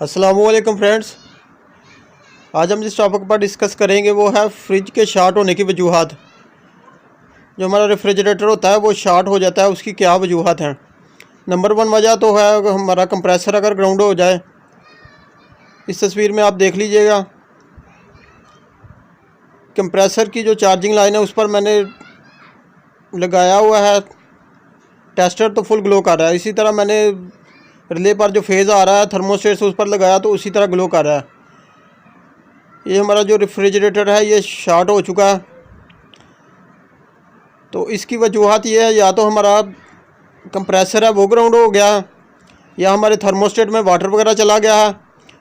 अस्सलामुअलैकुम फ्रेंड्स, आज हम जिस टॉपिक पर डिस्कस करेंगे वो है फ्रिज के शॉर्ट होने की वजूहात। जो हमारा रेफ्रिजरेटर होता है वो शॉर्ट हो जाता है, उसकी क्या वजूहात हैं। नंबर वन वजह तो है हमारा कंप्रेसर अगर ग्राउंड हो जाए। इस तस्वीर में आप देख लीजिएगा, कंप्रेसर की जो चार्जिंग लाइन है उस पर मैंने लगाया हुआ है टेस्टर, तो फुल ग्लो कर रहा है। इसी तरह मैंने रिले पर जो फेज़ आ रहा है थर्मोस्टेट से उस पर लगाया तो उसी तरह ग्लो कर रहा है। ये हमारा जो रेफ्रिजरेटर है ये शॉर्ट हो चुका है। तो इसकी वजूहत ये है, या तो हमारा कंप्रेसर है वो ग्राउंड हो गया, या हमारे थर्मोस्टेट में वाटर वगैरह चला गया है,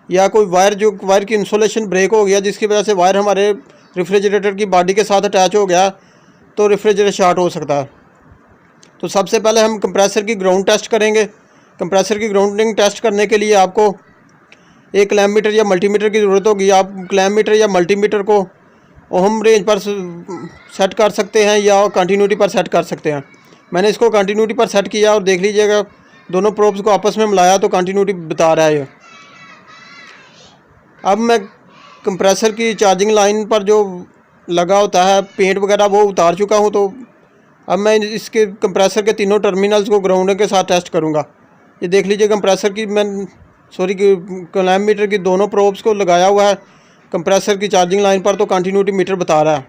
या कोई वायर की इंसुलेशन ब्रेक हो गया जिसकी वजह से वायर हमारे रेफ्रिजरेटर की बॉडी के साथ अटैच हो गया, तो रेफ्रिजरेटर शॉर्ट हो सकता है। तो सबसे पहले हम कंप्रेसर की ग्राउंड टेस्ट करेंगे। कंप्रेसर की ग्राउंडिंग टेस्ट करने के लिए आपको एक क्लैम्प मीटर या मल्टीमीटर की ज़रूरत होगी। आप क्लैम्प मीटर या मल्टीमीटर को ओहम रेंज पर सेट कर सकते हैं या कंटिन्यूटी पर सेट कर सकते हैं। मैंने इसको कंटिन्यूटी पर सेट किया और देख लीजिएगा दोनों प्रोब्स को आपस में मिलाया तो कंटिन्यूटी बता रहा है ये। अब मैं कंप्रेसर की चार्जिंग लाइन पर जो लगा होता है पेंट वगैरह वो उतार चुका हूँ। तो अब मैं इसके कंप्रेसर के तीनों टर्मिनल्स को ग्राउंड के साथ टेस्ट करूँगा। ये देख लीजिए कंप्रेसर की क्लैम्प मीटर की दोनों प्रोब्स को लगाया हुआ है कंप्रेसर की चार्जिंग लाइन पर, तो कंटिन्यूटी मीटर बता रहा है।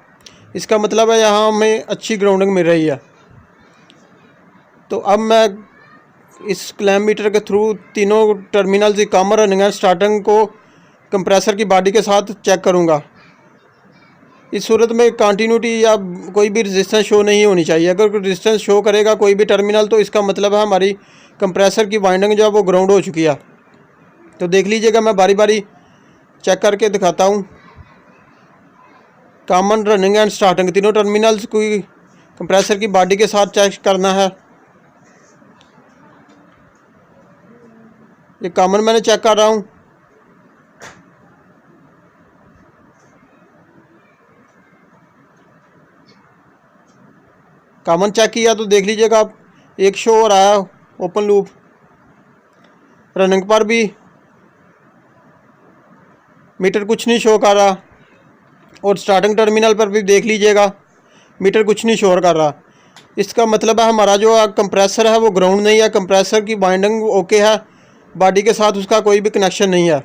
इसका मतलब है यहाँ हमें अच्छी ग्राउंडिंग मिल रही है। तो अब मैं इस क्लैम्प मीटर के थ्रू तीनों टर्मिनल्स की कॉमन रनिंग एंड स्टार्टिंग को कंप्रेसर की बॉडी के साथ चेक करूँगा। इस सूरत में कंटिन्यूटी या कोई भी रेजिस्टेंस शो नहीं होनी चाहिए। अगर कोई रेजिस्टेंस शो करेगा कोई भी टर्मिनल तो इसका मतलब है हमारी कंप्रेसर की वाइंडिंग जो है वो ग्राउंड हो चुकी है। तो देख लीजिएगा, मैं बारी बारी चेक करके दिखाता हूँ। कॉमन रनिंग एंड स्टार्टिंग तीनों टर्मिनल्स को कंप्रेसर की बॉडी के साथ चेक करना है। ये कॉमन मैंने चेक कर रहा हूँ। कॉमन चेक किया तो देख लीजिएगा आप, एक शो हो रहा है ओपन लूप। रनिंग पर भी मीटर कुछ नहीं शो कर रहा, और स्टार्टिंग टर्मिनल पर भी देख लीजिएगा मीटर कुछ नहीं शो कर रहा। इसका मतलब है हमारा जो कंप्रेसर है वो ग्राउंड नहीं है। कंप्रेसर की वाइंडिंग ओके है, बॉडी के साथ उसका कोई भी कनेक्शन नहीं है।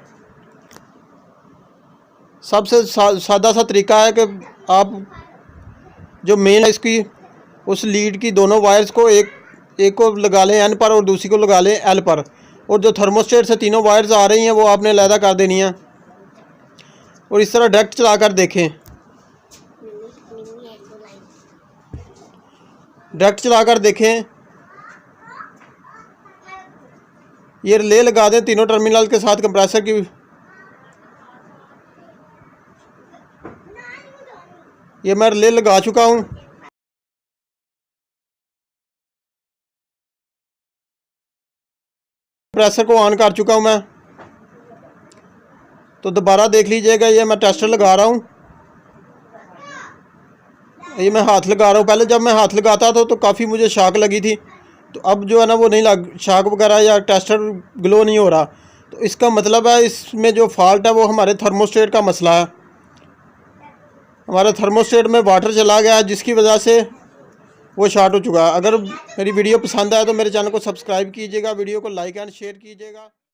सबसे सादा सा तरीका है कि आप जो मेन है इसकी उस लीड की दोनों वायर्स को एक को लगा लें एन पर और दूसरी को लगा लें एल पर, और जो थर्मोस्टेट से तीनों वायर्स आ रही हैं वो आपने अलहदा कर देनी है। और इस तरह डायरेक्ट चला कर देखें, डायरेक्ट चला कर देखें। ये रिले लगा दें तीनों टर्मिनल के साथ कंप्रेसर की। ये मैं रिले लगा चुका हूँ। कंप्रेसर को ऑन कर चुका हूँ मैं। तो दोबारा देख लीजिएगा, ये मैं टेस्टर लगा रहा हूँ। ये मैं हाथ लगा रहा हूँ। पहले जब मैं हाथ लगाता था तो काफ़ी मुझे शॉक लगी थी, तो अब जो है ना वो नहीं लग, शॉक वगैरह या टेस्टर ग्लो नहीं हो रहा। तो इसका मतलब है इसमें जो फॉल्ट है वो हमारे थर्मोस्टेट का मसला है। हमारे थर्मोस्टेट में वाटर चला गया है जिसकी वजह से वो शॉर्ट हो चुका है। अगर मेरी वीडियो पसंद आए तो मेरे चैनल को सब्सक्राइब कीजिएगा, वीडियो को लाइक एंड शेयर कीजिएगा।